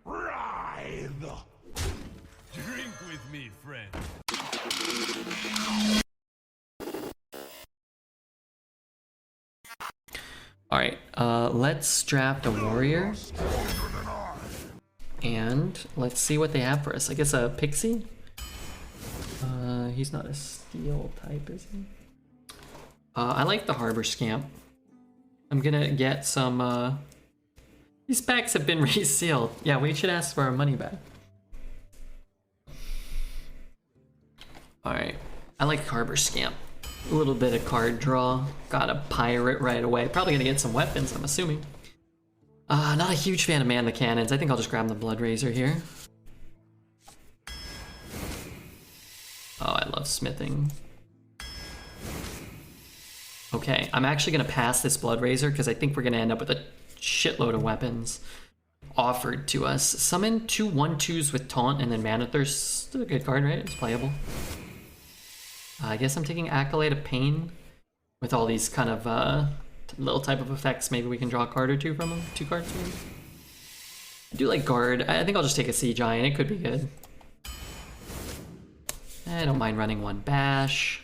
Writhe. Drink with me, friend. Alright, let's draft a warrior. And let's see what they have for us. I guess a pixie? He's not a steel type, is he? I like the harbor scamp. I'm gonna get some, these packs have been resealed. Yeah, we should ask for our money back. Alright, I like harbor scamp. A little bit of card draw. Got a pirate right away. Probably gonna get some weapons, I'm assuming. Not a huge fan of man the cannons. I think I'll just grab the blood razor here. Oh, I love smithing. Okay, I'm actually gonna pass this blood razor because I think we're gonna end up with a shitload of weapons offered to us. Summon 2 1/2s with taunt and then mana thirst. Still a good card, right? It's playable. I guess I'm taking Accolade of Pain with all these kind of little type of effects. Maybe we can draw a card or two from them. 2 cards maybe. I do like Guard. I think I'll just take a Sea Giant. It could be good. I don't mind running 1 Bash.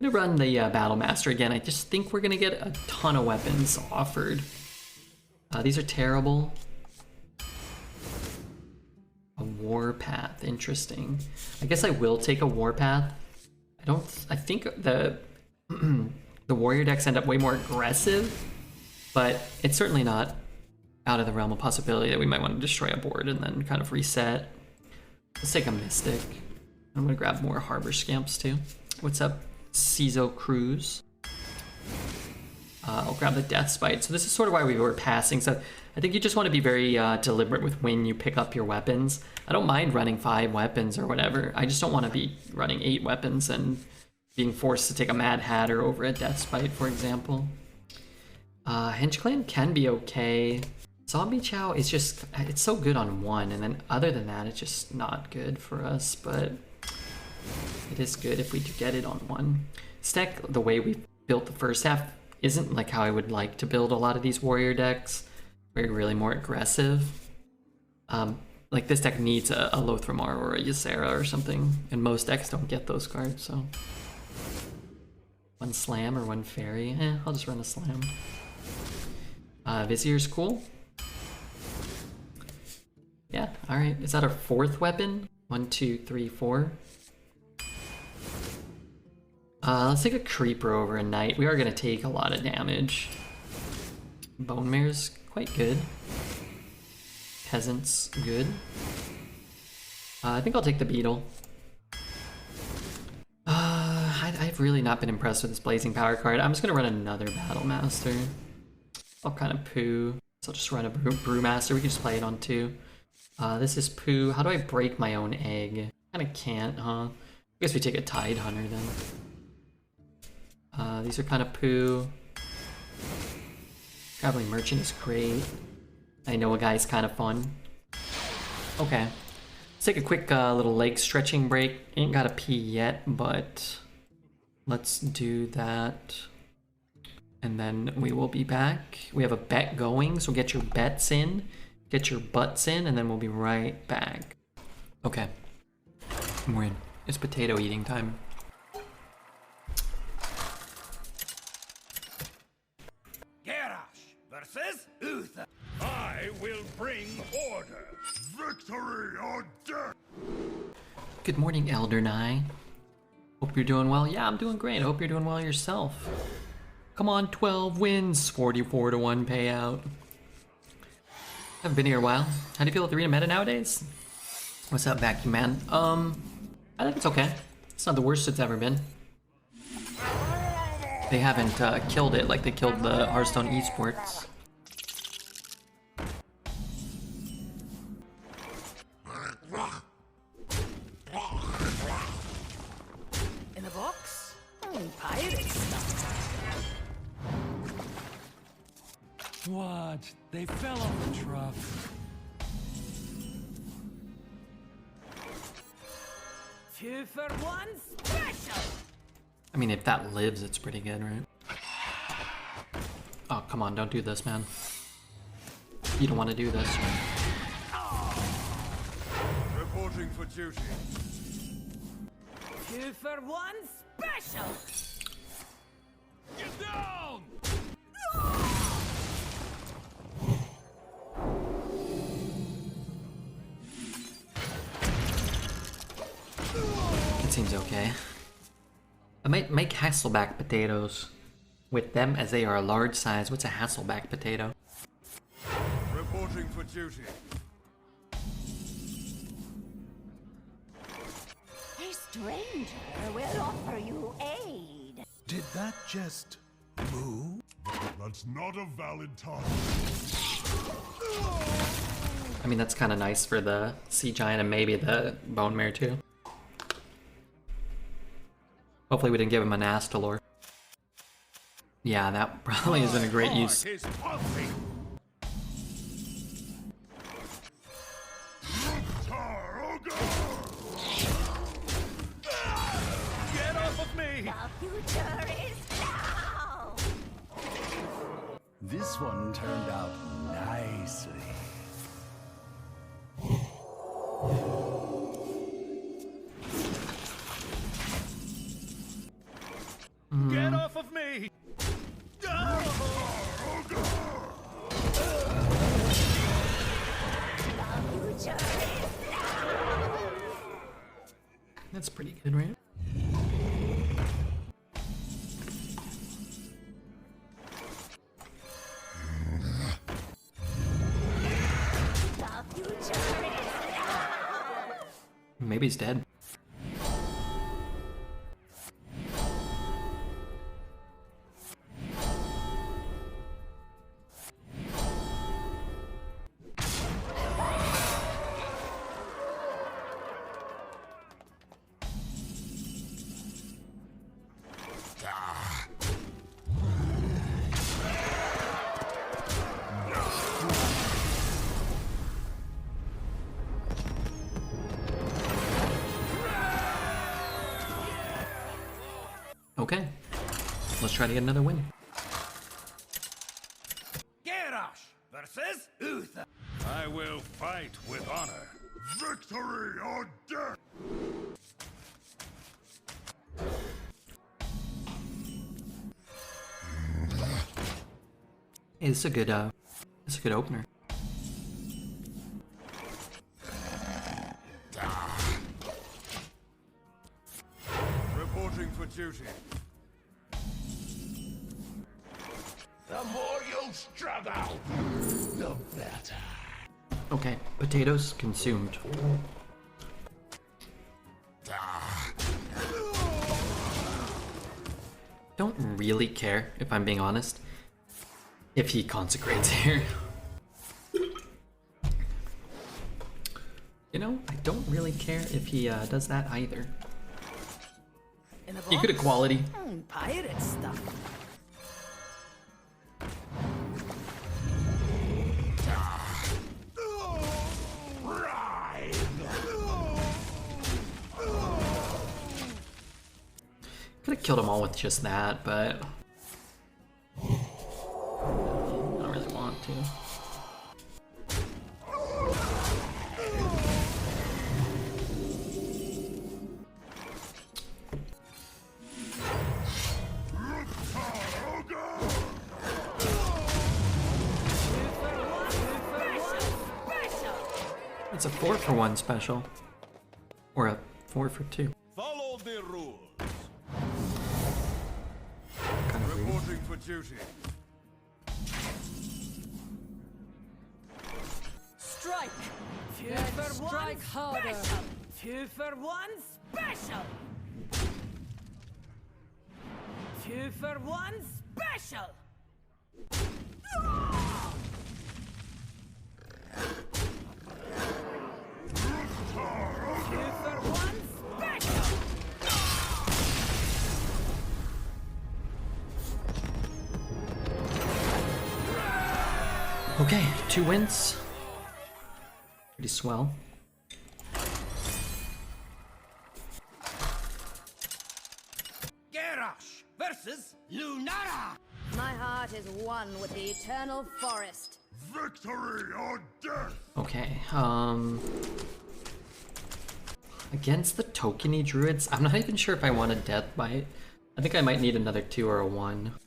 I'm gonna run the Battle Master again. I just think we're gonna get a ton of weapons offered. These are terrible. A Warpath, interesting. I guess I will take a Warpath. I think the the warrior decks end up way more aggressive, but it's certainly not out of the realm of possibility that we might want to destroy a board and then kind of reset. Let's take a Mystic. I'm gonna grab more Harbor Scamps too. What's up, Cizo Cruz? I'll grab the Death Spite. So this is sort of why we were passing. So I think you just want to be very deliberate with when you pick up your weapons. I don't mind running 5 weapons or whatever. I just don't want to be running 8 weapons and being forced to take a Mad Hatter over a Death Spite, for example. Hench Clan can be okay. Zombie Chow is just, it's so good on 1, and then other than that, it's just not good for us, but it is good if we do get it on 1. This deck, the way we built the first half, isn't like how I would like to build a lot of these warrior decks, where you're really more aggressive. Like this deck needs a Lothramar or a Ysera or something, and most decks don't get those cards, so. 1 Slam or 1 Fairy, I'll just run a Slam. Vizier's cool. Yeah, alright, is that our 4th weapon? 1, 2, 3, 4. Let's take a Creeper over a Knight. We are going to take a lot of damage. Bone Mare's quite good. Peasant's good. I think I'll take the Beetle. I've really not been impressed with this Blazing Power card. I'm just going to run another Battle Master. I'll kind of poo. So I'll just run a Brewmaster. We can just play it on 2. This is poo. How do I break my own egg? Kind of can't, huh? I guess we take a Tide Hunter then. These are kind of poo. Traveling Merchant is great. I know a guy's kind of fun. Okay. Let's take a quick little leg stretching break. Ain't got a pee yet, but let's do that. And then we will be back. We have a bet going, so get your bets in. Get your butts in, and then we'll be right back. Okay. We're in. It's potato eating time. Versus Uther. I will bring order. Victory or death. Good morning, Elder Nye. Hope you're doing well. Yeah, I'm doing great. I hope you're doing well yourself. Come on, 12 wins, 44-1 payout. Haven't been here a while. How do you feel with the arena meta nowadays? What's up, Vacuum Man? I think it's okay. It's not the worst it's ever been. They haven't killed it like they killed the Hearthstone esports. In a box? Pirate stuff. What? They fell off the truck. 2 for 1 special. I mean, if that lives, it's pretty good, right? Oh, come on, don't do this, man. You don't want to do this. Reporting for duty. 2 for 1 special! Get down! It seems okay. I might make Hasselback potatoes with them as they are a large size. What's a Hasselback potato? Reporting for duty. A stranger will offer you aid. Did that just move? That's not a valid target. I mean, that's kind of nice for the Sea Giant and maybe the Bone Mare too. Hopefully we didn't give him an Astalor. Yeah, that probably isn't a great use. His puppy. Get off of me! The future is now. This one turned out nicely. Get off of me! Future is now. That's pretty good, right? The future is now. Maybe he's dead. Okay, let's try to get another win. Garrosh versus Uther. I will fight with honor. Victory or death! Hey, it's a good opener. Reporting for duty. The more you struggle, the better. Okay, potatoes consumed. Don't really care, if I'm being honest, if he consecrates here. You know, I don't really care if he does that either. In a box? You could equality. Pirate stuff. Could have killed them all with just that, but I don't really want to. It's a 4-for-1 special. Or a 4-for-2. Follow the rules. Kind of weird. Reporting for duty. Strike! 2 for 1 strike harder. special! 2 for 1 special! 2 for 1 special! Okay, 2 wins. Pretty swell. Garrosh versus Lunara. My heart is one with the eternal forest. Victory or death! Okay, against the tokeny druids, I'm not even sure if I want a death bite. I think I might need another 2 or a 1. I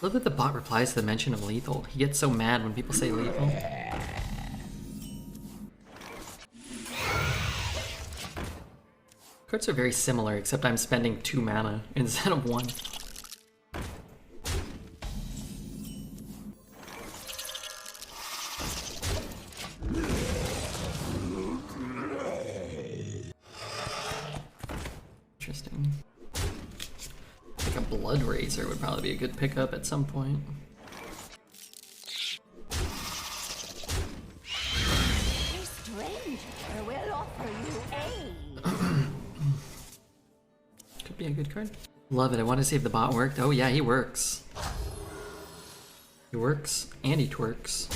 love that the bot replies to the mention of lethal. He gets so mad when people say lethal. Cards are very similar, except I'm spending 2 mana instead of 1. Interesting. Like a Blood Razor would probably be a good pickup at some point. A stranger will offer you aid. Could be a good card. Love it. I want to see if the bot worked. Oh yeah, he works. He works and he twerks.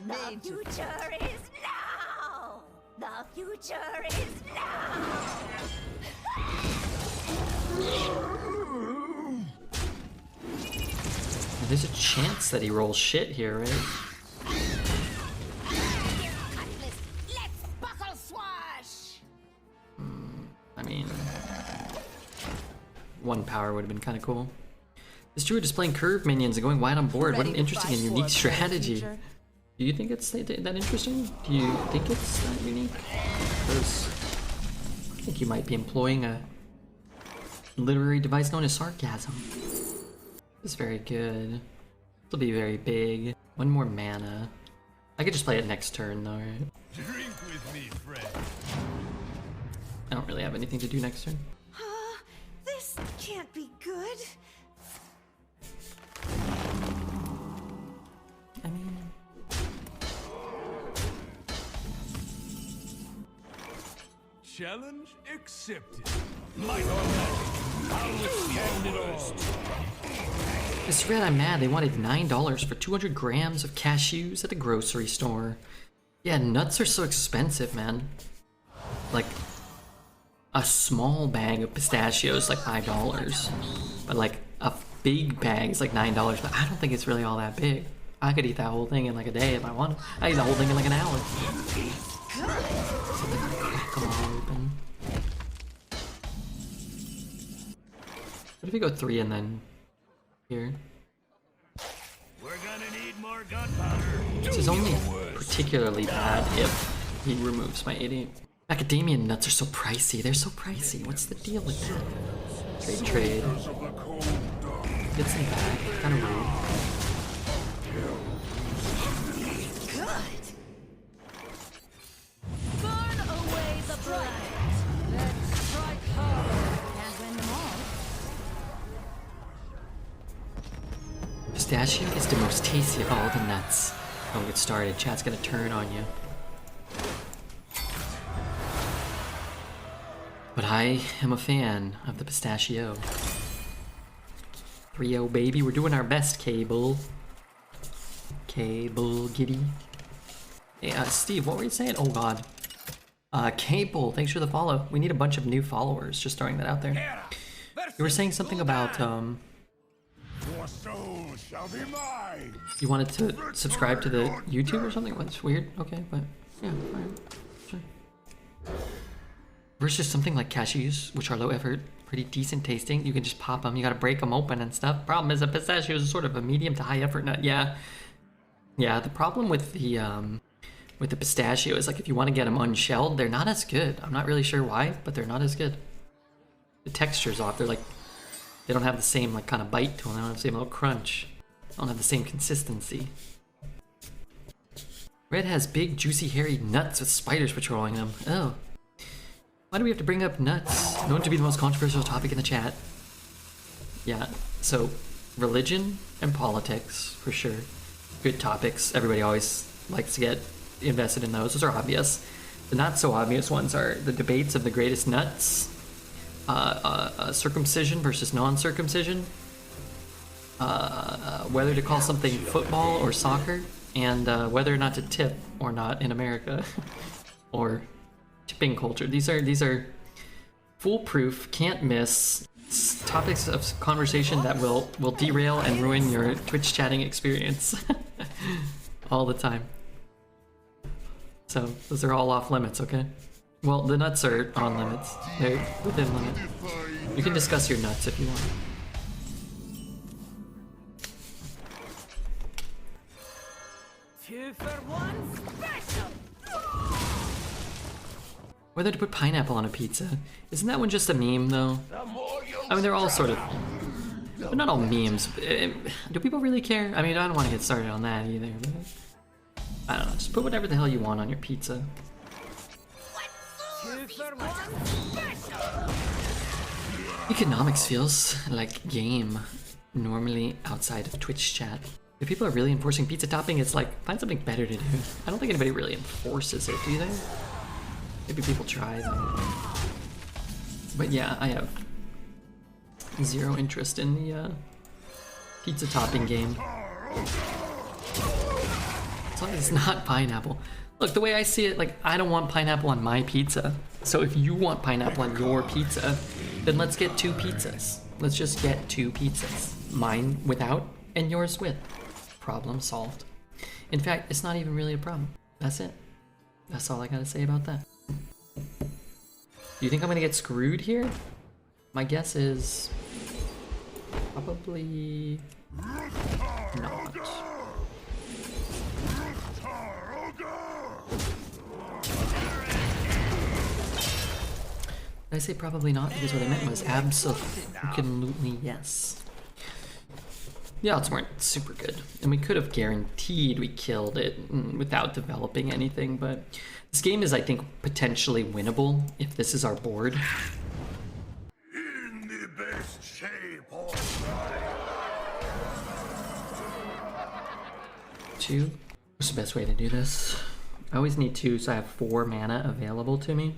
The future is now! The future is now! There's a chance that he rolls shit here, right? Let's buckle swash! I mean, 1 power would have been kind of cool. This druid is playing curve minions and going wide on board. What an interesting and unique strategy. Do you think it's that interesting? Do you think it's that unique? Because I think you might be employing a literary device known as sarcasm. It's very good. It'll be very big. 1 more mana. I could just play it next turn though, right? Drink with me, friend. I don't really have anything to do next turn. This can't be good. I mean... Challenge accepted. Might or magic. I'll withstand it all. This red, I'm mad. They wanted $9 for 200 grams of cashews at the grocery store. Yeah, nuts are so expensive, man. Like, a small bag of pistachios like $5, but like a big bag is like $9. But I don't think it's really all that big. I could eat that whole thing in like a day if I wanted. I eat the whole thing in like an hour. Crack them all open. What if we go 3 and then here? We're gonna need more gunpowder. This is only particularly bad if he removes my 88. Macadamia nuts are so pricey. They're so pricey. What's the deal with that? Trade. Get some back. Kind of rude. Burn away the blight. Let's strike hard. Can't win them all. Pistachio is the most tasty of all the nuts. Don't get started. Chat's gonna turn on you. But I am a fan of the pistachio. 3-0 baby, we're doing our best, Cable. Cable Giddy. Hey, Steve, what were you saying? Oh god. Cable, thanks for the follow. We need a bunch of new followers, just throwing that out there. You were saying something about, Your soul shall be mine. you wanted to subscribe to the YouTube or something? That's weird. Okay, but yeah, alright. Sure. Versus something like cashews, which are low effort, pretty decent tasting. You can just pop them. You gotta break them open and stuff. Problem is, a pistachio is sort of a medium to high effort nut. Yeah, yeah. The problem with the pistachio is like if you want to get them unshelled, they're not as good. I'm not really sure why, but they're not as good. The texture's off. They're like they don't have the same like kind of bite to them. They don't have the same little crunch. They don't have the same consistency. Red has big, juicy, hairy nuts with spiders patrolling them. Oh. Why do we have to bring up nuts? Known to be the most controversial topic in the chat. Yeah, so religion and politics, for sure. Good topics. Everybody always likes to get invested in those. Those are obvious. The not so obvious ones are the debates of the greatest nuts, circumcision versus non-circumcision, whether to call something football or soccer, and whether or not to tip or not in America, or tipping culture. These are foolproof, can't miss topics of conversation that will derail and ruin your Twitch chatting experience all the time. So those are all off limits, okay? Well, the nuts are on limits. They're within limit. You can discuss your nuts if you want. Two for one special. Whether to put pineapple on a pizza. Isn't that one just a meme, though? I mean, they're all sort of... They're not all memes. Do people really care? I mean, I don't want to get started on that either. But I don't know. Just put whatever the hell you want on your pizza. Two for one special. Economics feels like game normally outside of Twitch chat. If people are really enforcing pizza topping, it's like, find something better to do. I don't think anybody really enforces it, do they? Maybe people try them. But yeah, I have zero interest in the pizza topping game. As long as it's not pineapple. Look, the way I see it, like, I don't want pineapple on my pizza. So if you want pineapple on your pizza, then let's get 2 pizzas. Let's just get 2 pizzas. Mine without and yours with. Problem solved. In fact, it's not even really a problem. That's it. That's all I gotta say about that. Do you think I'm gonna get screwed here? My guess is probably not. Did I say probably not? Because what I meant was absolutely yes. The odds weren't super good, and we could have guaranteed we killed it without developing anything, but this game is, I think, potentially winnable if this is our board. In the best shape of 2. What's the best way to do this? I always need 2, so I have 4 mana available to me.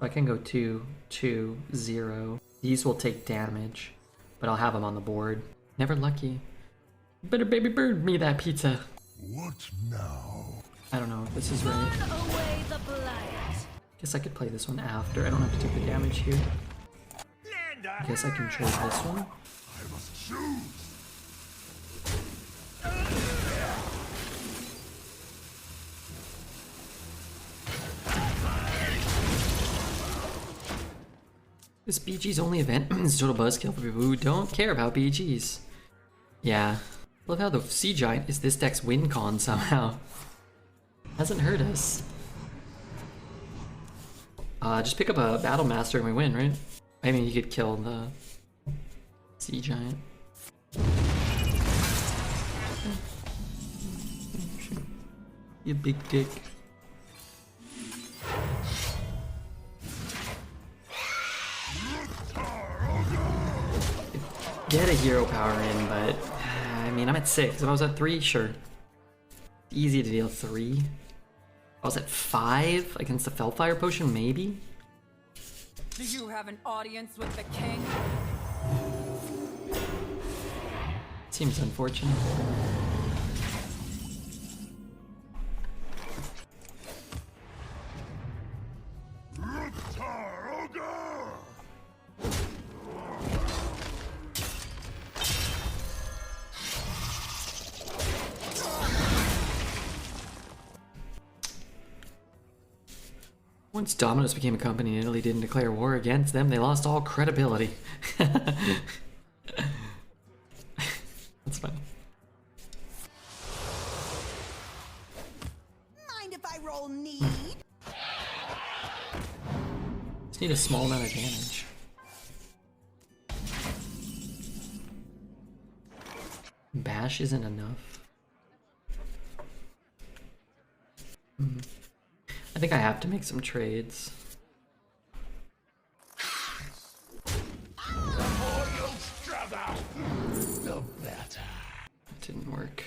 I can go 2, 2, 0. These will take damage, but I'll have them on the board. Never lucky. Better baby bird me that pizza. What now? I don't know if this is right. Burn away the blight. Guess I could play this one after. I don't have to take the damage here. Guess I can trade this one. I must choose. This BG's only event is total buzzkill for people who don't care about BGs. Yeah. Love how the Sea Giant is this deck's win con somehow. Hasn't hurt us. Just pick up a Battle Master and we win, right? I mean, you could kill the Sea Giant. You big dick. Get a hero power in, but I mean, I'm at 6. If I was at 3, sure. Easy to deal 3. If I was at 5 against the Fellfire Potion, maybe? Do you have an audience with the king? Seems unfortunate. Once Domino's became a company and Italy didn't declare war against them, they lost all credibility. That's funny. Mind if I roll need? Just need a small amount of damage. Bash isn't enough. I think I have to make some trades. That didn't work.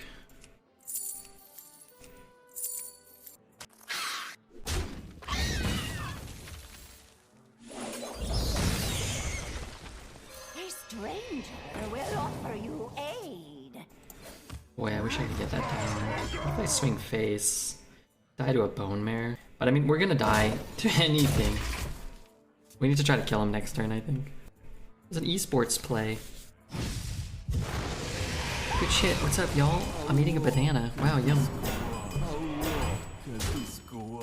A stranger will offer you aid. Boy, I wish I could get that down. What if I swing face? Die to a bone mare? But I mean, we're gonna die to anything. We need to try to kill him next turn, I think. It's an esports play. Good shit. What's up, y'all? I'm eating a banana. Wow, yum. How long can this go on?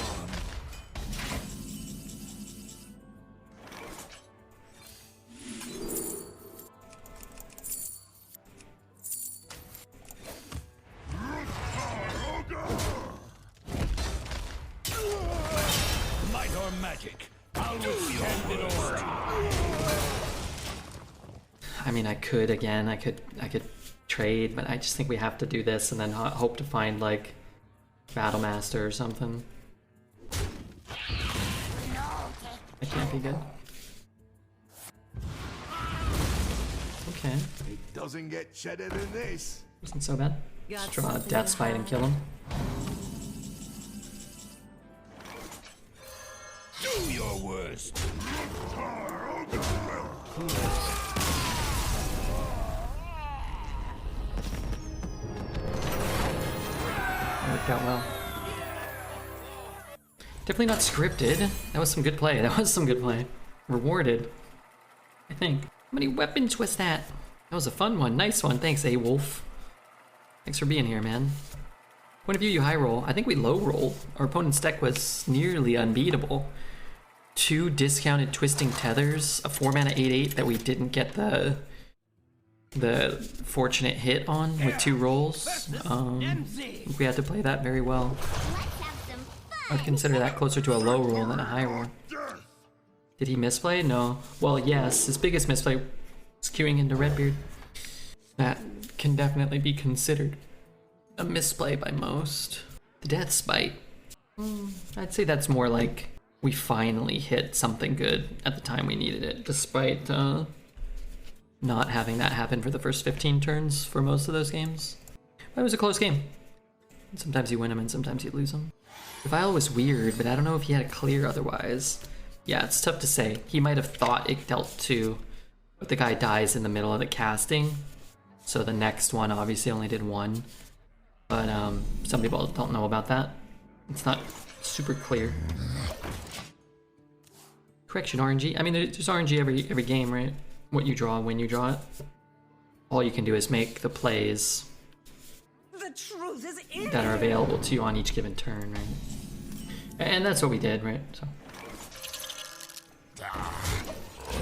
Might or magic, I'll withstand it all. I mean, I could trade, but I just think we have to do this and then hope to find like Battle Master or something. That can't be good. Okay, It doesn't get cheddar than this. wasn't so bad. Just draw a Death Spite and kill him. Do your worst. Worked out well. Definitely not scripted. That was some good play. That was some good play. Rewarded, I think. How many weapons was that? That was a fun one. Nice one. Thanks, A-Wolf. Thanks for being here, man. Point of view, you high roll. I think we low roll. Our opponent's deck was nearly unbeatable. 2 discounted Twisting Tethers, a 4-mana 8/8 that we didn't get the fortunate hit on with 2 rolls. I think we had to play that very well. I'd consider that closer to a low roll than a high roll. Did he misplay? No. Well, yes, his biggest misplay was queuing into Redbeard. That can definitely be considered a misplay by most. The Death Spite. I'd say that's more like we finally hit something good at the time we needed it, despite not having that happen for the first 15 turns for most of those games. But it was a close game. Sometimes you win them and sometimes you lose them. Vile was weird, but I don't know if he had a clear otherwise. Yeah, it's tough to say. He might have thought it dealt 2, but the guy dies in the middle of the casting. So the next one obviously only did 1. But some people don't know about that. It's not super clear. Correction, RNG. I mean, there's RNG every game, right? What you draw, when you draw it. All you can do is make the plays The truth is in that are available to you on each given turn, right? And that's what we did, right? So.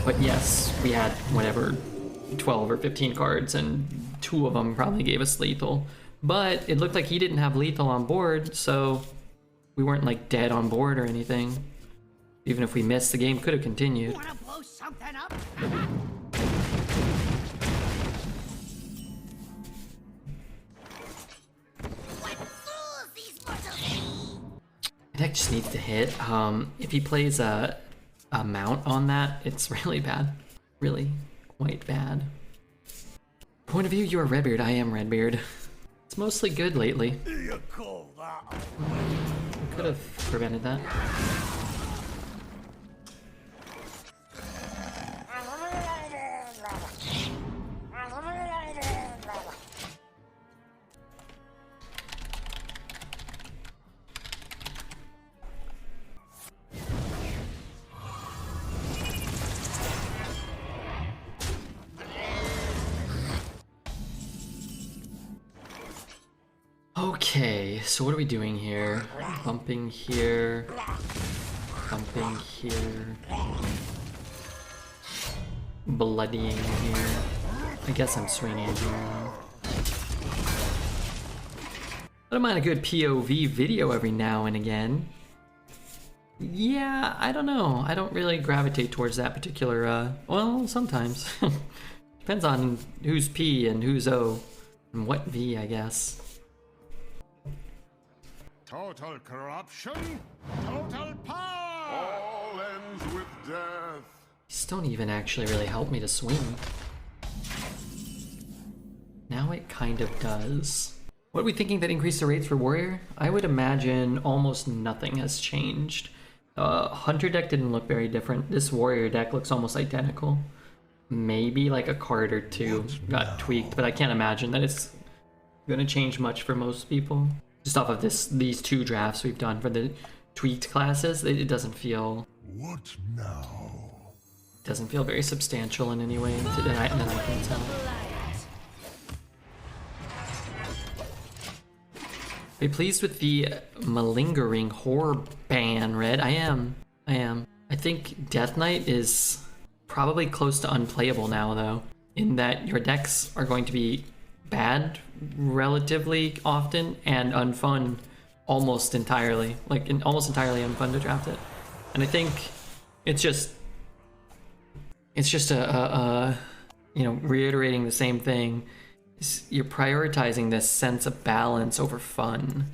But yes, we had whatever 12 or 15 cards, and 2 of them probably gave us lethal. But it looked like he didn't have lethal on board, so we weren't like dead on board or anything. Even if we missed, the game could have continued. Wanna blow something up? What fools these mortals be! The deck just needs to hit. If he plays a mount on that, it's really bad. Really quite bad. Point of view, you're Redbeard. I am Redbeard. It's mostly good lately. You call that? Could have prevented that. Okay, so what are we doing here? Bumping here. Bumping here. Bloodying here. I guess I'm swinging here. I don't mind a good POV video every now and again. Yeah, I don't know. I don't really gravitate towards that particular, well, sometimes. Depends on who's P and who's O. And what V, I guess. Total corruption, total power! All ends with death. These don't even actually really help me to swing. Now it kind of does. What are we thinking that increased the rates for Warrior? I would imagine almost nothing has changed. Hunter deck didn't look very different. This Warrior deck looks almost identical. Maybe like a card or 2 got tweaked, but I can't imagine that it's gonna change much for most people. Just off of these 2 drafts we've done for the tweaked classes, it doesn't feel... What now? doesn't feel very substantial in any way that I can tell. Are you pleased with the malingering horror ban, Red? I am. I think Death Knight is probably close to unplayable now, though, in that your decks are going to be bad relatively often and unfun almost entirely. Like, almost entirely unfun to draft it. And I think it's just a you know, reiterating the same thing. You're prioritizing this sense of balance over fun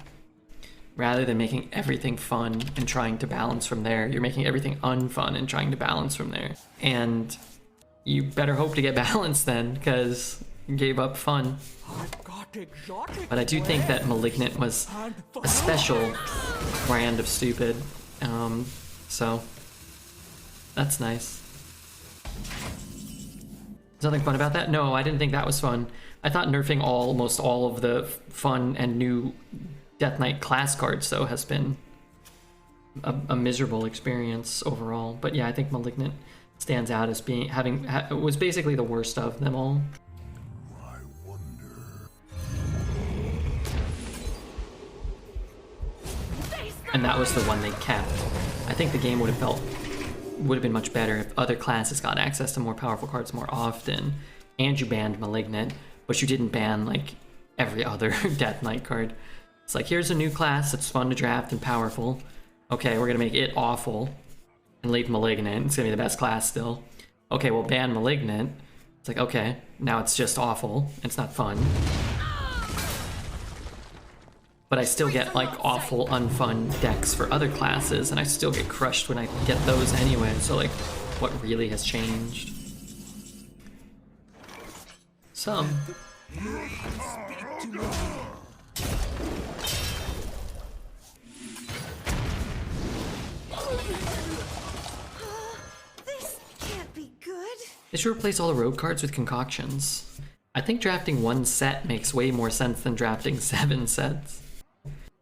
rather than making everything fun and trying to balance from there. You're making everything unfun and trying to balance from there. And you better hope to get balance then, because you gave up fun. But I do think that Malignant was a special brand of stupid. So that's nice. There's nothing fun about that? No, I didn't think that was fun. I thought nerfing almost all of the fun and new Death Knight class cards, though, has been a miserable experience overall. But yeah, I think Malignant stands out as being was basically the worst of them all. I wonder. And that was the one they kept. I think the game would have been much better if other classes got access to more powerful cards more often, and you banned Malignant, but you didn't ban like every other Death Knight card. It's like, here's a new class that's fun to draft and powerful. Okay, we're gonna make it awful and leave Malignant. It's gonna be the best class still. Okay, we'll ban Malignant. It's like, okay, now it's just awful. It's not fun. But I still get like awful, unfun decks for other classes, and I still get crushed when I get those anyway. So like, what really has changed? Some. This can't be good. They should replace all the road cards with concoctions. I think drafting one set makes way more sense than drafting 7 sets.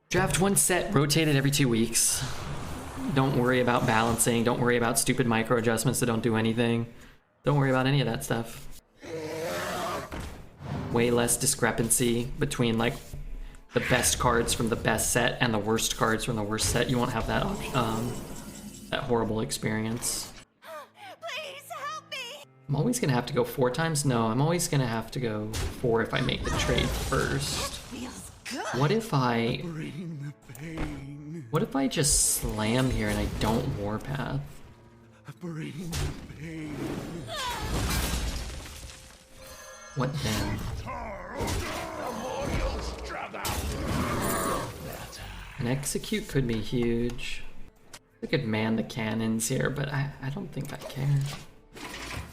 Draft one set, rotate it every 2 weeks. Don't worry about balancing. Don't worry about stupid micro adjustments that don't do anything. Don't worry about any of that stuff. Way less discrepancy between like the best cards from the best set and the worst cards from the worst set. You won't have that that horrible experience. Please help me. I'm always gonna have to go 4 times. No, I'm always gonna have to go 4 if I make the trade first. Feels good. What if I just slam here and I don't Warpath? What then? An execute could be huge. I could man the cannons here, but I don't think I care. By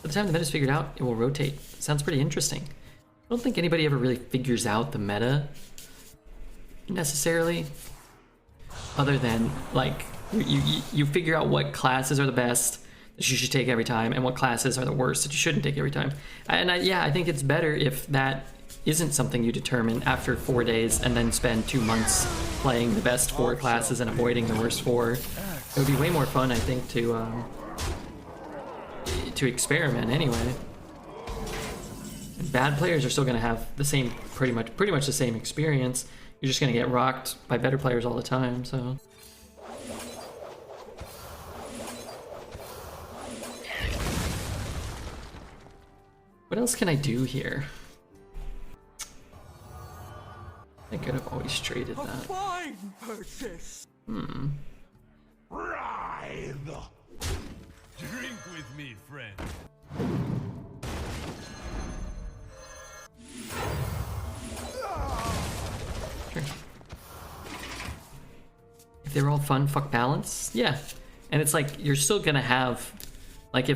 the time the meta's figured out, it will rotate. Sounds pretty interesting. I don't think anybody ever really figures out the meta necessarily, other than like you figure out what classes are the best that you should take every time and what classes are the worst that you shouldn't take every time. And I think it's better if that isn't something you determine after 4 days and then spend 2 months playing the best 4 classes and avoiding the worst 4. It would be way more fun, I think, to experiment anyway. And bad players are still going to have the same, pretty much the same experience. You're just going to get rocked by better players all the time, so. What else can I do here? I could have always traded that. Writhe. Drink with me, friend. Sure. If they're all fun, fuck balance? Yeah. And it's like, you're still gonna have, like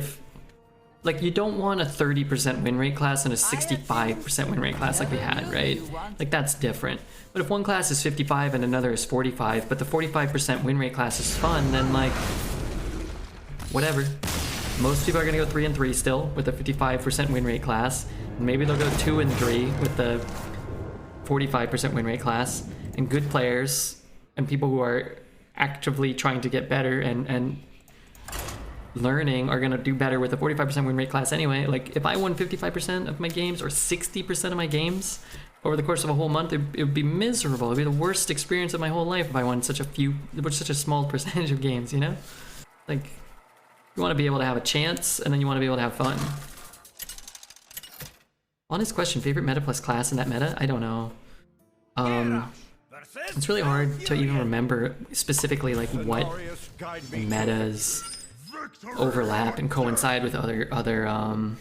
you don't want a 30% win rate class and a 65% win rate class like we had, right? Like that's different. But if one class is 55 and another is 45, but the 45% win rate class is fun, then like, whatever. Most people are gonna go 3 and 3 still with the 55% win rate class. And maybe they'll go 2 and 3 with the 45% win rate class. And good players and people who are actively trying to get better and learning are gonna do better with a 45% win rate class anyway. Like if I won 55% of my games or 60% of my games over the course of a whole month, it would be miserable. It'd be the worst experience of my whole life if I won such a small percentage of games, you know? Like, you want to be able to have a chance, and then you want to be able to have fun. Honest question, favorite meta plus class in that meta? I don't know. It's really hard to even remember specifically like what metas overlap and coincide with other God,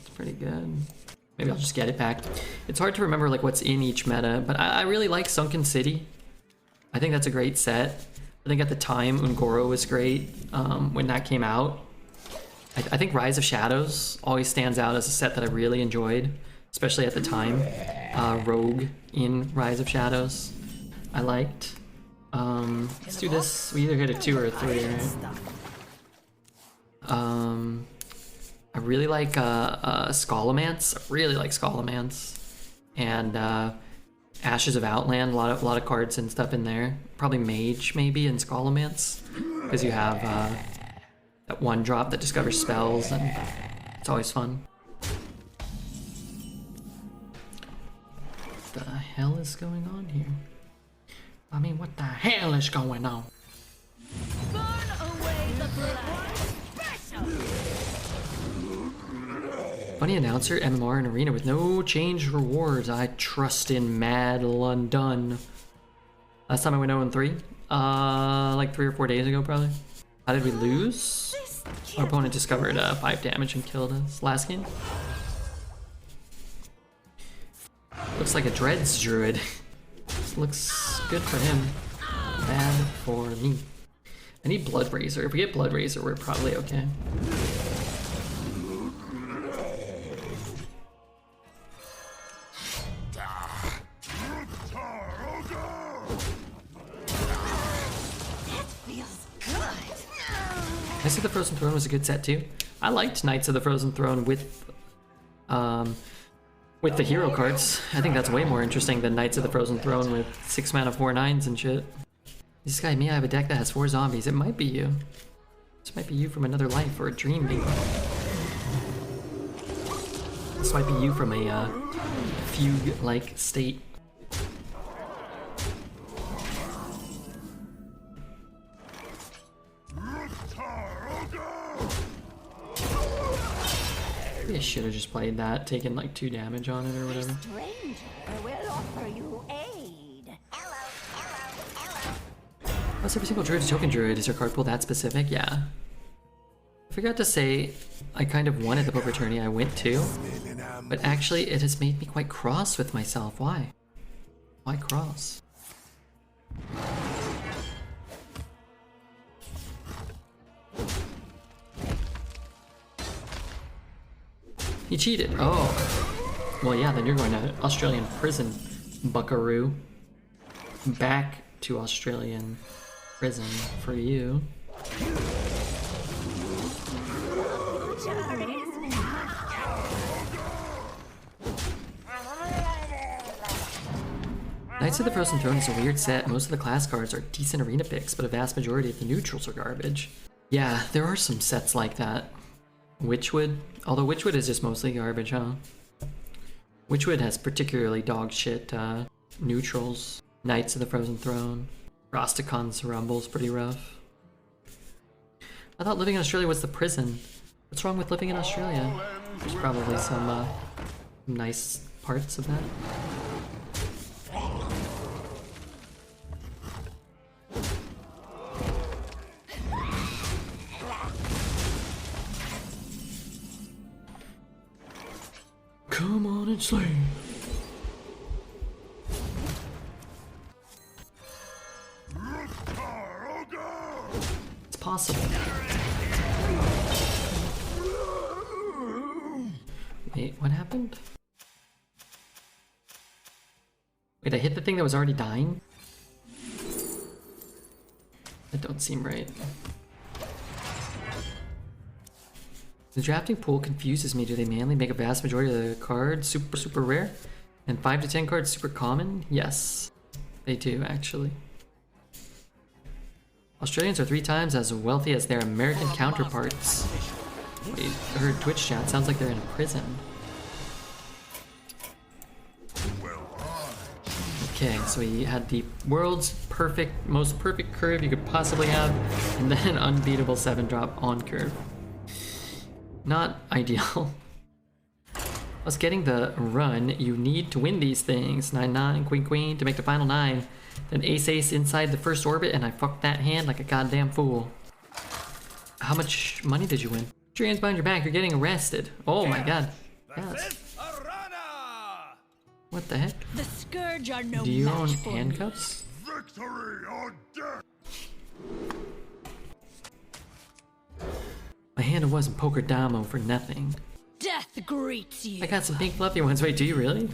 it's pretty good. Maybe I'll just get it back. It's hard to remember like what's in each meta, but I really like Sunken City. I think that's a great set. I think at the time Ungoro was great when that came out. I think Rise of Shadows always stands out as a set that I really enjoyed, especially at the time. Rogue in Rise of Shadows I liked. Let's do this. We either hit a 2 or a 3, right? I really like Scholomance. I really like Scholomance. And Ashes of Outland, a lot of cards and stuff in there. Probably Mage maybe and Scholomance, because you have that 1-drop that discovers spells, and it's always fun. What the hell is going on here? I mean, what the hell is going on? Burn away the blood. Funny announcer, MMR, and arena with no change rewards. I trust in Mad London. Last time I went 0-3, like 3 or 4 days ago, probably. How did we lose? Our opponent discovered 5 damage and killed us last game. Looks like a Dreads Druid. Looks good for him. Bad for me. I need Blood Razor. If we get Blood Razor, we're probably okay. Knights of the Frozen Throne was a good set too. I liked Knights of the Frozen Throne with the hero cards. I think that's way more interesting than Knights of the Frozen Throne with 6 mana 4/9s and shit. This guy, me, I have a deck that has 4 zombies. It might be you. This might be you from another life or a dream, maybe. This might be you from a fugue-like state. Maybe I should have just played that, taken like 2 damage on it or whatever. Stranger will offer you aid. Plus every single druid is token druid. Is your card pool that specific? Yeah. I forgot to say, I kind of wanted the poker tourney I went to, but actually it has made me quite cross with myself. Why? Why cross? He cheated. Oh. Well, yeah, then you're going to Australian prison, buckaroo. Back to Australian prison for you. Knights of the Frozen Throne is a weird set. Most of the class cards are decent arena picks, but a vast majority of the neutrals are garbage. Yeah, there are some sets like that. Witchwood, although Witchwood is just mostly garbage, huh? Witchwood has particularly dog shit neutrals. Knights of the Frozen Throne. Rosticon's Rumble's pretty rough. I thought living in Australia was the prison. What's wrong with living in Australia? There's probably some nice parts of that. Come on and slay. It's possible. Wait, what happened? Wait, I hit the thing that was already dying? That don't seem right. The drafting pool confuses me. Do they mainly make a vast majority of the cards super rare? And 5 to 10 cards super common? Yes, they do actually. Australians are 3 times as wealthy as their American counterparts. Wait, I heard Twitch chat. Sounds like they're in a prison. Okay, so he had the world's most perfect curve you could possibly have, and then an unbeatable 7-drop on curve. Not ideal. Plus, getting the run, you need to win these things. 9-9, queen to make the final 9. Then ace inside the first orbit, and I fucked that hand like a goddamn fool. How much money did you win? Put your hands behind your back, you're getting arrested. Oh my god. Yes. What the heck? The scourge are no Do you match own for me. handcuffs? Victory or death! My hand wasn't poker damo for nothing. Death greets you. I got some pink fluffy ones. Wait, do you really?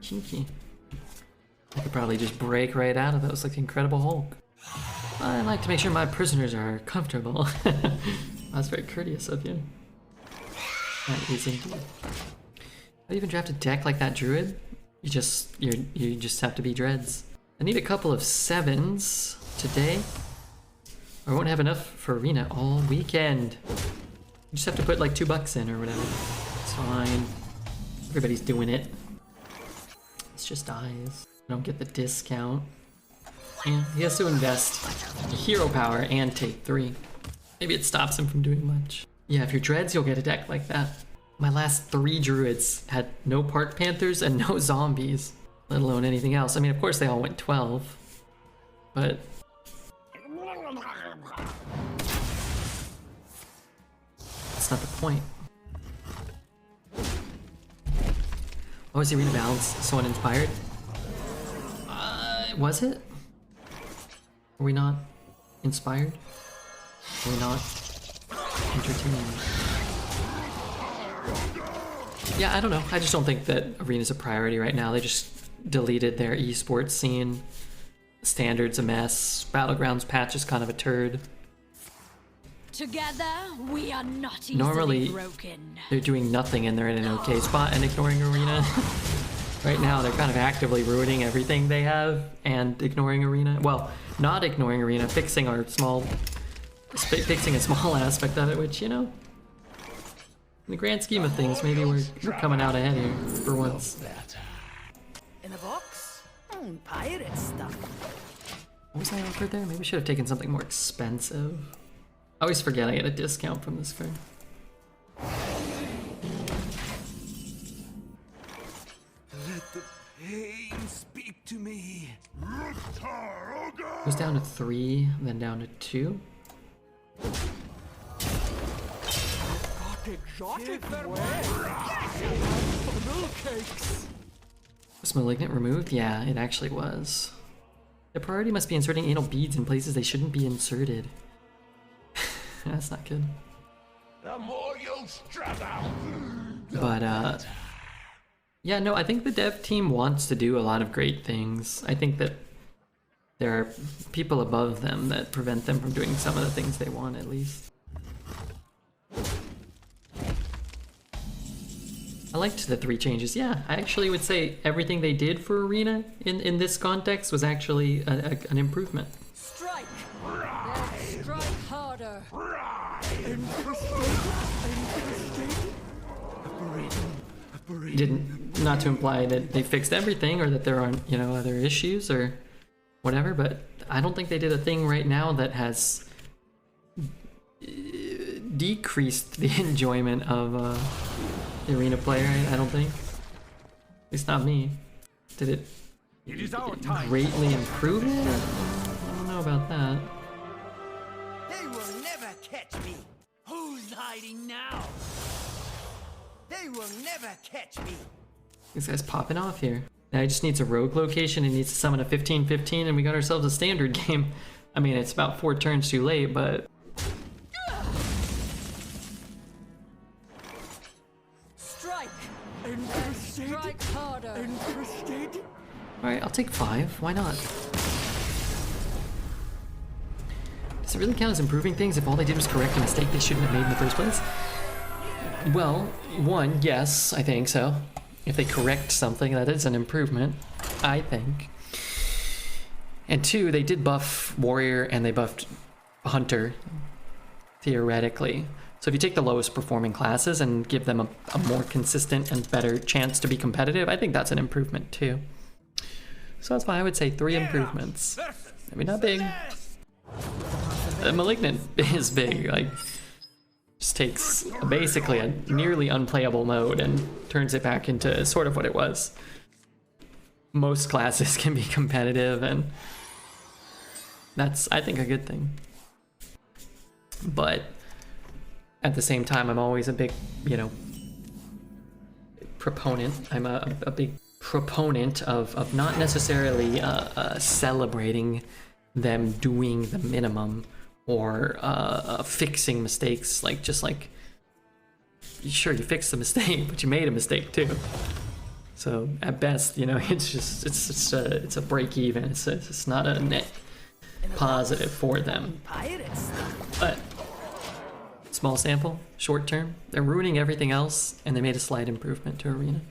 Kinky. I could probably just break right out of those like the Incredible Hulk. I like to make sure my prisoners are comfortable. That's very courteous of you. That is indeed. How do you even draft a deck like that, Druid? You just have to be dreads. I need a couple of 7s today. I won't have enough for arena all weekend. You just have to put like $2 in or whatever. It's fine. Everybody's doing it. It's just eyes. I don't get the discount. And he has to invest hero power and take 3. Maybe it stops him from doing much. Yeah, if you're dreads, you'll get a deck like that. My last 3 druids had no Park Panthers and no zombies, let alone anything else. I mean, of course they all went 12, but that's not the point. Oh, is Arena Balance someone inspired? Was it? Were we not inspired? Were we not entertained? Yeah, I don't know. I just don't think that Arena's a priority right now. They just deleted their esports scene. Standard's a mess. Battlegrounds patch is kind of a turd. Together, we are not easily Normally, broken. they're doing nothing and they're in an okay spot and ignoring Arena. Right now, they're kind of actively ruining everything they have and ignoring Arena. Well, not ignoring Arena, fixing a small aspect of it, which, you know, in the grand scheme of things, maybe we're coming out ahead here for once. In a box? Pirate stuff. What was I offered there? Maybe I should have taken something more expensive. I always forget I get a discount from this card. Let the pain speak to me. Goes down to 3, then down to 2. Was Malignant removed? Yeah, it actually was. The priority must be inserting anal beads in places they shouldn't be inserted. That's not good. The more you struggle. But, yeah, no, I think the dev team wants to do a lot of great things. I think that there are people above them that prevent them from doing some of the things they want, at least. I liked the 3 changes. Yeah, I actually would say everything they did for Arena in this context was actually an improvement. Strike! Then strike harder. Not to imply that they fixed everything or that there aren't, you know, other issues or whatever, but I don't think they did a thing right now that has decreased the enjoyment of the Arena player. I don't think. At least not me. Did it greatly improve it? I don't know about that. They will never catch me. Who's hiding now? They will never catch me. This guy's popping off here. Now he just needs a rogue location and needs to summon a 15/15 and we got ourselves a standard game. I mean, it's about 4 turns too late, but... Strike! Strike harder. Alright, I'll take 5. Why not? Does it really count as improving things if all they did was correct a mistake they shouldn't have made in the first place? Well, 1, yes, I think so. If they correct something, that is an improvement, I think. And 2, they did buff Warrior and they buffed hunter, theoretically. So if you take the lowest performing classes and give them a more consistent and better chance to be competitive, I think that's an improvement too. So that's why I would say 3 improvements. Maybe not big. Malignant is big, like, just takes basically a nearly unplayable mode and turns it back into sort of what it was. Most classes can be competitive, and that's, I think, a good thing. But at the same time, I'm always a big, you know, proponent. I'm a big proponent of not necessarily celebrating them doing the minimum or fixing mistakes. Like, just like, sure, you fixed the mistake, but you made a mistake too. So at best, you know, it's just it's a break even. It's not a net positive for them. But small sample, short term, they're ruining everything else, and they made a slight improvement to Arena.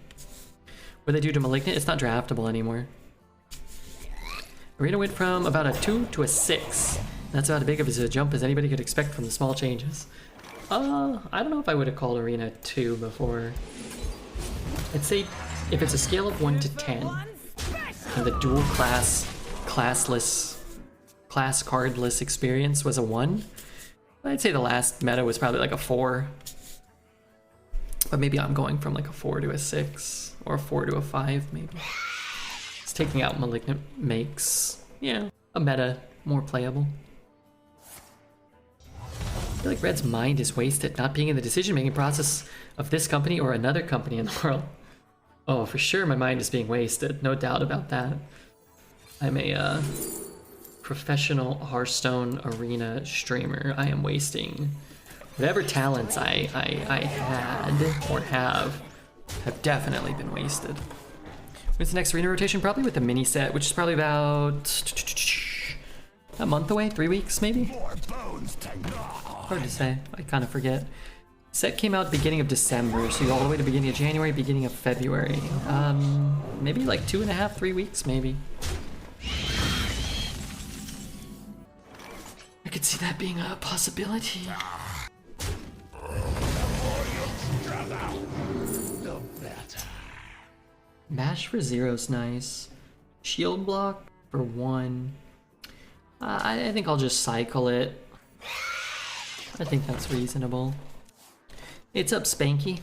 What they do to Malignant, it's not draftable anymore. Arena went from about a 2 to a 6. That's about as big of a jump as anybody could expect from the small changes. I don't know if I would have called Arena 2 before. I'd say if it's a scale of 1 to 10, and the dual class, classless, class cardless experience was a 1, I'd say the last meta was probably like a 4. But maybe I'm going from like a 4 to a 6, or a 4 to a 5 maybe. It's taking out Malignant makes, yeah, a meta more playable. I feel like Red's mind is wasted not being in the decision-making process of this company or another company in the world. Oh, for sure my mind is being wasted, no doubt about that. I'm a professional Hearthstone arena streamer. I am wasting whatever talents I had or have definitely been wasted. When's the next arena rotation? Probably with the mini set, which is probably about a month away, 3 weeks maybe? Hard to say, I kind of forget. Set came out beginning of December, so you go all the way to beginning of January, beginning of February. Maybe like 2.5, 3 weeks maybe. I could see that being a possibility. Mash for 0's nice. Shield block for 1. I think I'll just cycle it. I think that's reasonable. It's up, Spanky.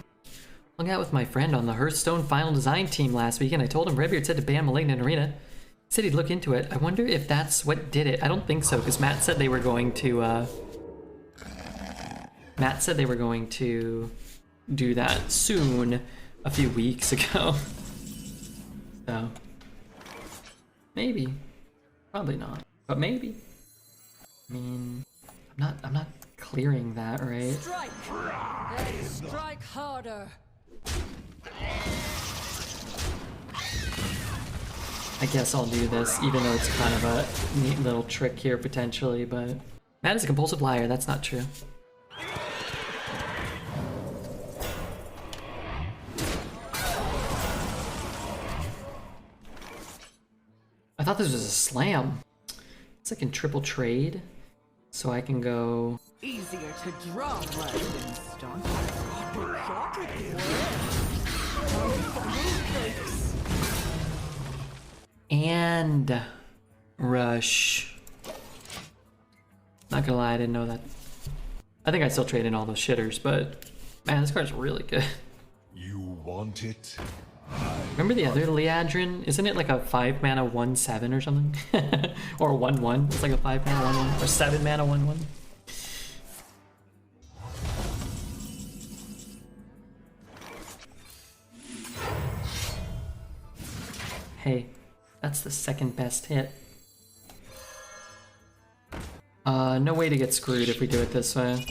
Hung out with my friend on the Hearthstone final design team last week, and I told him Redbeard said to ban Malignant Arena. He said he'd look into it. I wonder if that's what did it. I don't think so, because Matt said they were going to do that soon a few weeks ago. So maybe. Probably not. But maybe. I mean, I'm not clearing that, right? Strike! Then strike harder! I guess I'll do this, even though it's kind of a neat little trick here potentially, but Matt is a compulsive liar, that's not true. I thought this was a slam. It's like in triple trade, so I can go. Easier to draw blood than staunch. And rush. Not gonna lie, I didn't know that. I think I still trade in all those shitters, but man, this card's really good. You want it? Remember the other Liadrin? Isn't it like a 5 mana 1/7 or something? Or a 1/1? It's like a 5 mana 1/1 or 7 mana 1/1. Hey, that's the second best hit. No way to get screwed if we do it this way.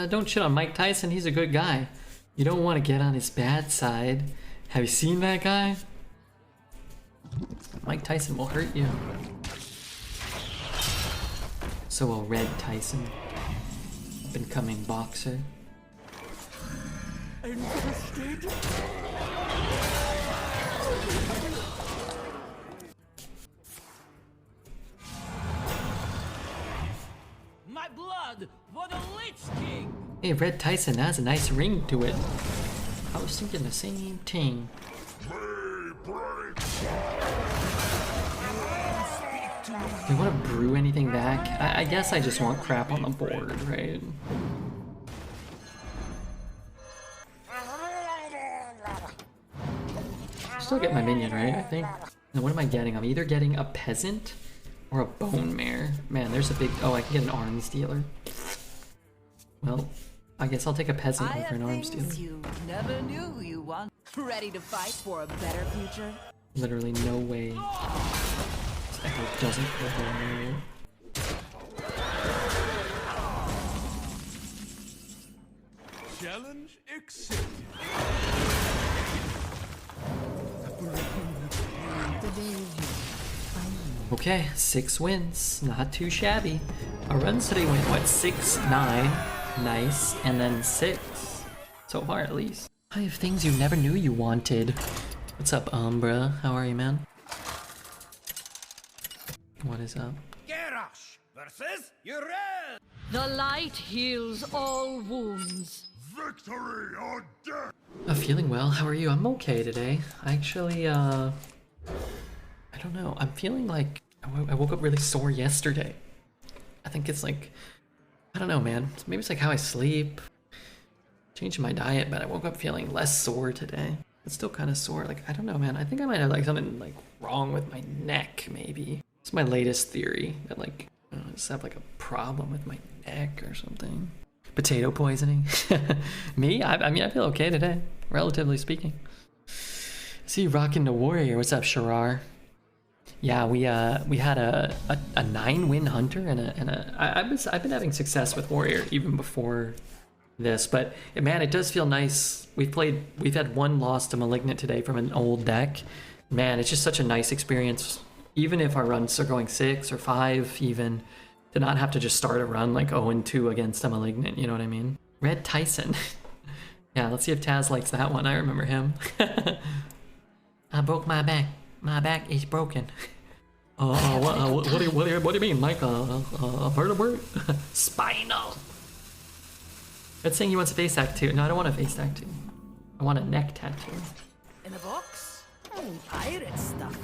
Don't shit on Mike Tyson, he's a good guy. You don't want to get on his bad side. Have you seen that guy? Mike Tyson will hurt you. So will Red Tyson, up and coming boxer. Interested? My blood for the Lich King! Hey, Red Tyson has a nice ring to it. I was thinking the same thing. Do you want to brew anything back? I guess I just want crap on the board, right? Still get my minion, right? I think. Now what am I getting? I'm either getting a peasant or a bone mare. Man, there's a big... Oh, I can get an arms dealer. Well, I guess I'll take a peasant over an arms dealer. You never knew you want. Ready to fight for a better future? Literally no way. This echo doesn't kill bone mare. Challenge accepted. Okay, 6 wins. Not too shabby. Our runs today went, what, 6, 9, nice, and then 6. So far, at least. I have things you never knew you wanted. What's up, Umbra? How are you, man? What is up? Garrosh versus Uriel. The light heals all wounds. Victory or death. Feeling well. How are you? I'm okay today. I actually, I don't know. I'm feeling like I woke up really sore yesterday. I think it's like, I don't know, man. Maybe it's like how I sleep. Changing my diet, but I woke up feeling less sore today. It's still kind of sore. Like, I don't know, man. I think I might have like something like wrong with my neck, maybe. It's my latest theory that like I just have like a problem with my neck or something. Potato poisoning. Me? I mean, I feel okay today, relatively speaking. See you rocking the warrior. What's up, Sharar? Yeah, we had a 9-win hunter and I've been having success with warrior even before this, but man, it does feel nice. We've had 1 loss to malignant today from an old deck. Man, it's just such a nice experience. Even if our runs are going 6 or 5 even, to not have to just start a run like 0-2 against a malignant, you know what I mean? Red Tyson. Yeah, let's see if Taz likes that one. I remember him. I broke my back. My back is broken. What do you mean, Mike? A vertebrae? Spinal. It's saying he wants a face tattoo. No, I don't want a face tattoo. I want a neck tattoo. In a box? Pirate stuff.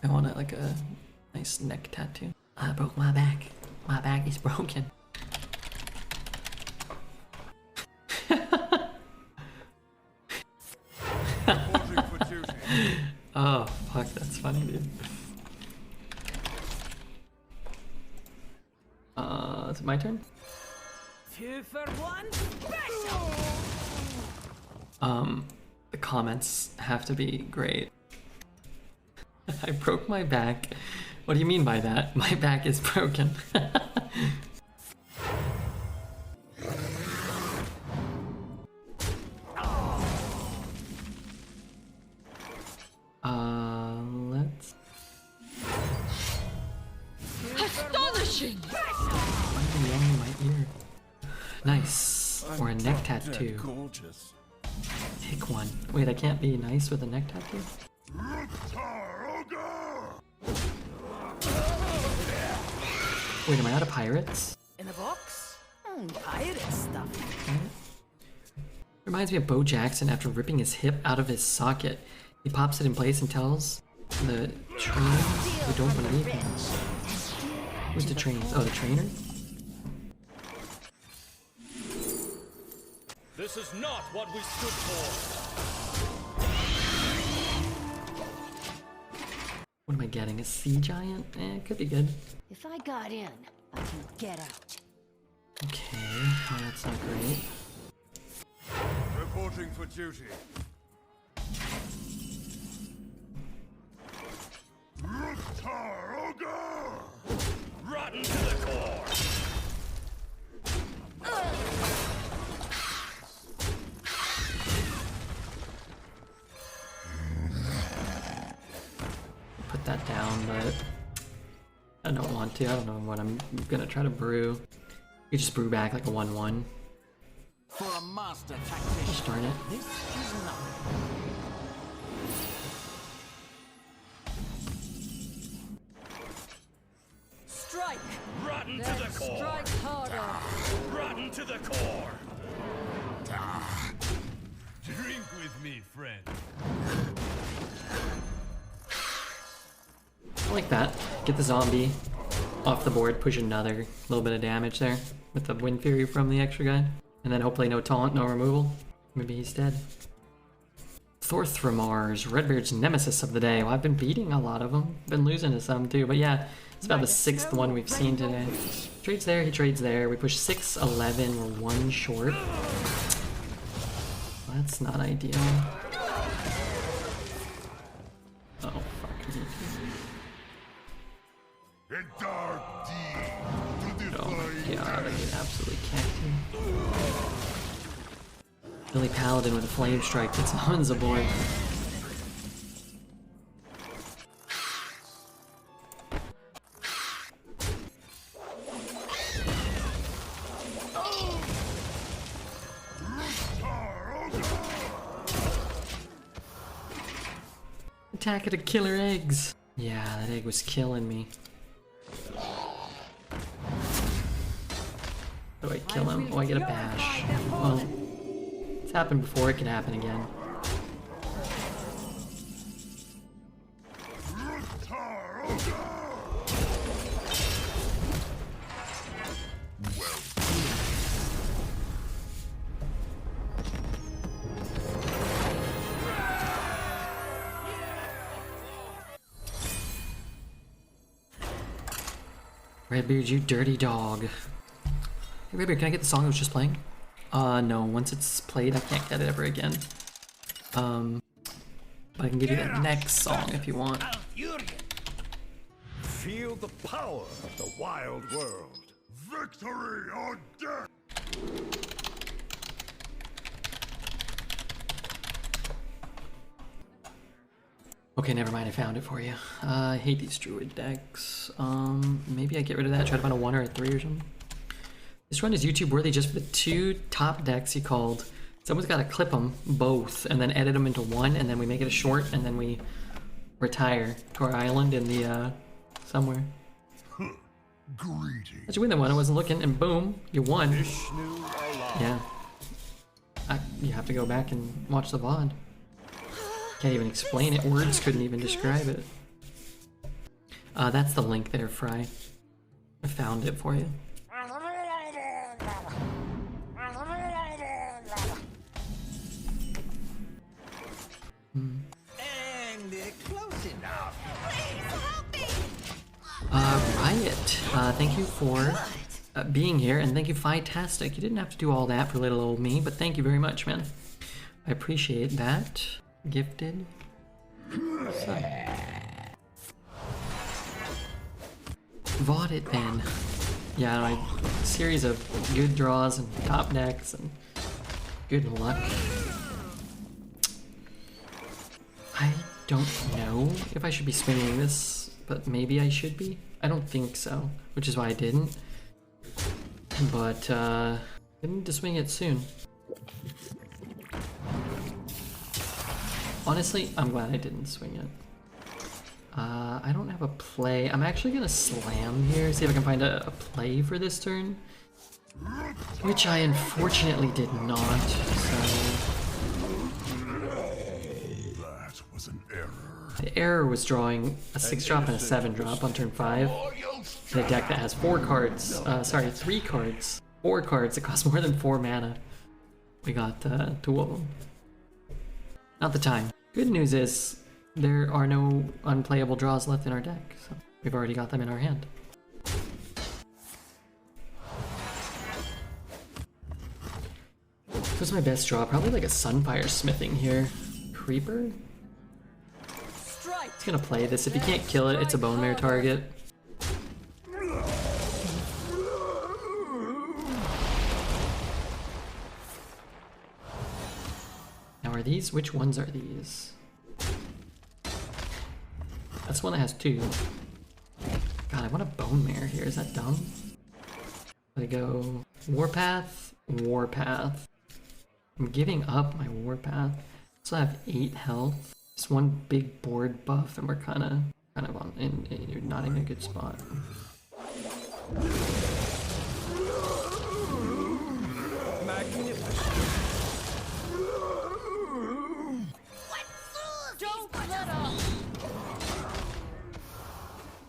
I want like a nice neck tattoo. I broke my back. My back is broken. Oh, fuck, that's funny, dude. Is it my turn? 2 for 1 special! The comments have to be great. I broke my back. What do you mean by that? My back is broken. Let's... Astonishing! Why are you yelling in my ear? Nice. Or a neck tattoo. Gorgeous. Pick one. Wait, I can't be nice with a neck tattoo? Wait, am I out of pirates? In a box? Pirate stuff. Reminds me of Bo Jackson after ripping his hip out of his socket. He pops it in place and tells the trainers they don't believe him. Who's the trainers? Oh, the trainer? This is not what we stood for. What am I getting? A sea giant? It could be good. If I got in, I can get out. Okay, well, that's not great. Reporting for duty. Rotten to the core. Put that down, but I don't want to. I don't know what I'm gonna try to brew. You just brew back like a 1-1. For a master tactician. Gosh darn it. This is nothing. Strike! Rotten to Then the core. strike harder! Rotten to the core. Drink with me, friend. I like that. Get the zombie off the board, push another little bit of damage there with the Wind Fury from the extra guy. And then hopefully no taunt, no removal. Maybe he's dead. Thorthramars, Redbeard's nemesis of the day. Well, I've been beating a lot of them. Been losing to some too, but yeah, it's about the 6th one we've seen today. Trades there, he trades there. We push 6, 11, we're 1 short. That's not ideal. Oh, fuck me. A dark deed to Oh my defy god, I get absolutely cactus. Billy Paladin with a flame strike that summons a boy. Attack at a killer eggs. Yeah, that egg was killing me. Do I kill him? Oh, I get a bash. Well, it's happened before, it can happen again. Redbeard, you dirty dog. Hey Redbeard, can I get the song I was just playing? No, once it's played I can't get it ever again. But I can give you the next song if you want. Feel the power of the wild world. Victory or death! Okay, never mind, I found it for you. I hate these Druid decks. Maybe I get rid of that, try to find a 1 or a 3 or something. This run is YouTube worthy just for the 2 top decks he called. Someone's gotta clip them both and then edit them into one, and then we make it a short, and then we retire to our island in the, somewhere. Greetings. How'd you win that one? I wasn't looking, and boom, you won. Yeah. You have to go back and watch the VOD. Can't even explain it. Words couldn't even describe it. That's the link there, Fry. I found it for you. And close enough. Riot, thank you for being here, and thank you, Fitastic. You didn't have to do all that for little old me, but thank you very much, man. I appreciate that. Gifted. VOD it then. Yeah, my series of good draws and top decks and good luck. I don't know if I should be swinging this, but maybe I should be. I don't think so, which is why I didn't. But I need to swing it soon. Honestly, I'm glad I didn't swing it. I don't have a play. I'm actually gonna slam here, see if I can find a play for this turn. Which I unfortunately did not, so... That was an error. The error was drawing a 6-drop and a 7-drop on turn 5. In a deck that has 4 cards, 3 cards. 4 cards that cost more than 4 mana. We got 2 of them. Not the time. Good news is, there are no unplayable draws left in our deck, so we've already got them in our hand. What's my best draw? Probably like a Sunfire Smithing here. Creeper? It's gonna play this. If you can't kill it, it's a Bone Mare target. Now are these? Which ones are these? That's one that has 2. God, I want a Bone Mare here. Is that dumb? Let it go. Warpath, Warpath. I'm giving up my warpath. So I have 8 health. Just one big board buff, and we're kind of on you're not in a good spot.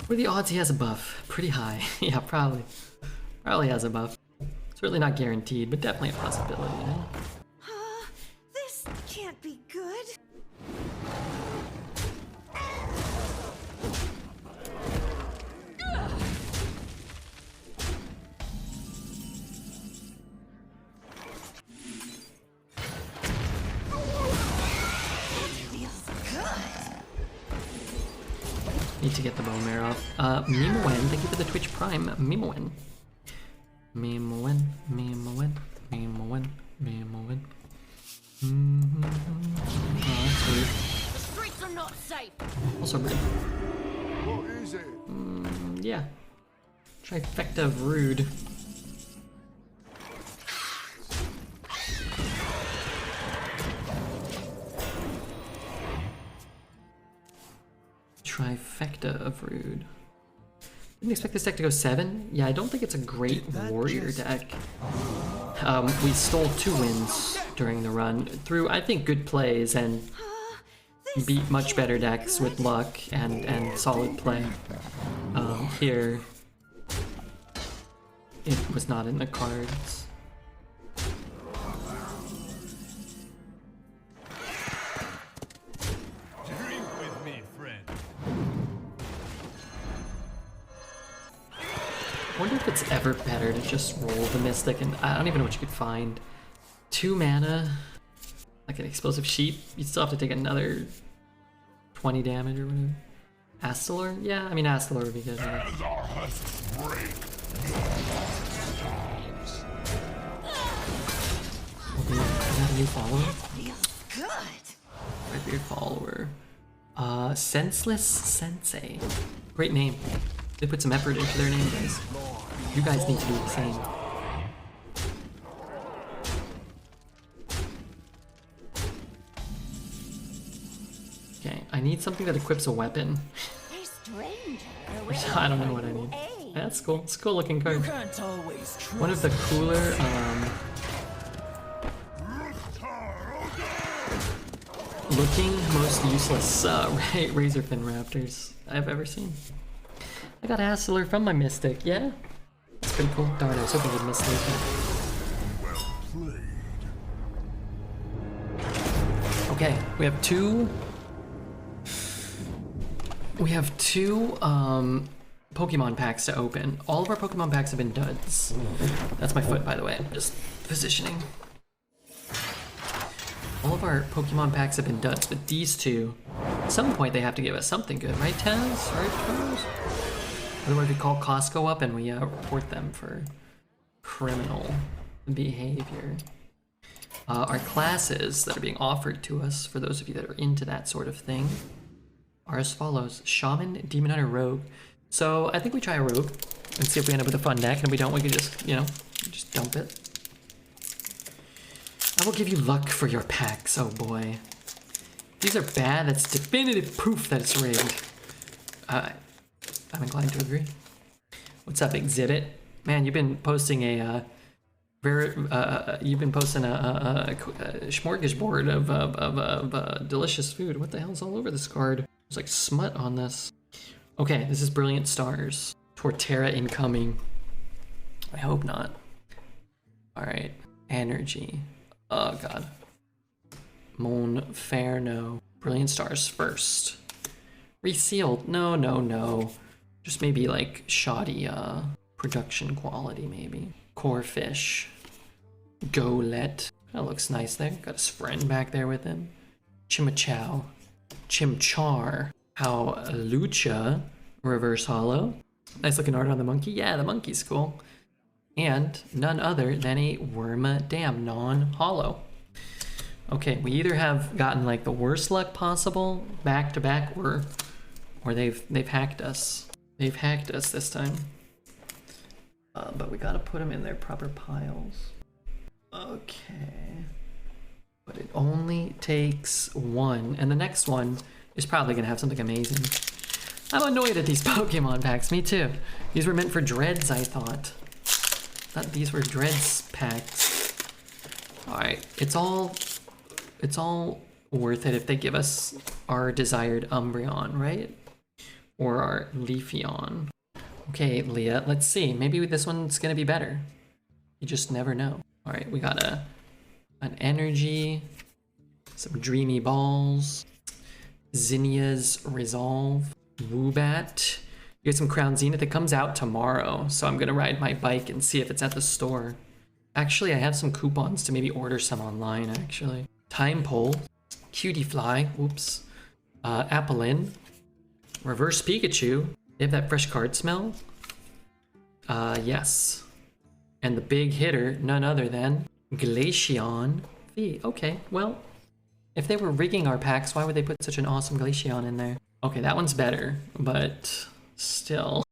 What are the odds he has a buff? Pretty high. Yeah, probably. Probably has a buff. Certainly not guaranteed, but definitely a possibility. This can't be good. Need to get the bone marrow off. Mimowen, thank you for the Twitch Prime. Mimowen. Mimowen, Mimowen, Mimowen, Mimowen. Oh, that's rude. The streets are not safe. Also rude. What is it? Yeah. Trifecta of rude. Trifecta of rude. Didn't expect this deck to go 7. Yeah, I don't think it's a great warrior deck. We stole 2 wins during the run through, I think, good plays and beat much better decks with luck and solid play. Here, it was not in the cards. Drink with me, friend. I wonder if it's ever better to just roll the Mystic, and I don't even know what you could find. 2 mana, like an Explosive Sheep, you still have to take another 20 damage or whatever. Astalor? Yeah, I mean Astalor would be good. Yeah. As our husks break. Is that a new follower? Feels good. Redbeard follower. Senseless Sensei. Great name. They put some effort into their name, guys. You guys need to do the same. Okay, I need something that equips a weapon. A stranger I don't know what I need. aid. That's cool. It's a cool looking card. Can't always trust. One of the cooler, looking most useless Razorfin Raptors I've ever seen. I got Astalor from my Mystic, yeah? It's pretty cool. Darn, I was hoping you'd miss it. Okay, we have two Pokemon packs to open. All of our Pokemon packs have been duds. That's my foot, by the way. I'm just positioning. All of our Pokemon packs have been duds, but these two, at some point they have to give us something good, right, Taz? Right, Taz? Otherwise we call Costco up and we report them for criminal behavior. Our classes that are being offered to us, for those of you that are into that sort of thing, are as follows: Shaman, Demon Hunter, Rogue. So I think we try a Rogue and see if we end up with a fun deck, and if we don't, we can just, you know, just dump it. I will give you luck for your packs, oh boy. These are bad, that's definitive proof that it's rigged. I'm inclined to agree. What's up, Exhibit? Man, you've been posting a smorgasbord of delicious food. What the hell's all over this card? There's like smut on this. Okay, this is Brilliant Stars. Torterra incoming. I hope not. Alright, Energy. Oh god. Monferno. Brilliant Stars first. Resealed. No, no, no. Just maybe like shoddy production quality, maybe. Core Fish. Golett. That looks nice there. Got his friend back there with him. Chimichow. Chimchar. Howlucha. Reverse Hollow. Nice looking art on the monkey. Yeah, the monkey's cool. And none other than a Wormadam non-hollow. Okay, we either have gotten like the worst luck possible back to back, or they've hacked us. They've hacked us this time. But we gotta put them in their proper piles. Okay. But it only takes one, and the next one is probably gonna have something amazing. I'm annoyed at these Pokemon packs, me too. These were meant for Dreads, I thought. Thought these were Dreads packs. Alright, it's all worth it if they give us our desired Umbreon, right? Or our Leafeon. Okay, Leah, let's see. Maybe this one's gonna be better. You just never know. Alright, we got an energy, some dreamy balls, Zinnia's Resolve, Woobat. You get some Crown Zenith. It comes out tomorrow, so I'm gonna ride my bike and see if it's at the store. Actually, I have some coupons to maybe order some online, actually. Time Pole, Cutie Fly, whoops, Applin, Reverse Pikachu. They have that fresh card smell? Yes. And the big hitter, none other than Glaceon V. Okay, well, if they were rigging our packs, why would they put such an awesome Glaceon in there? Okay, that one's better, but still.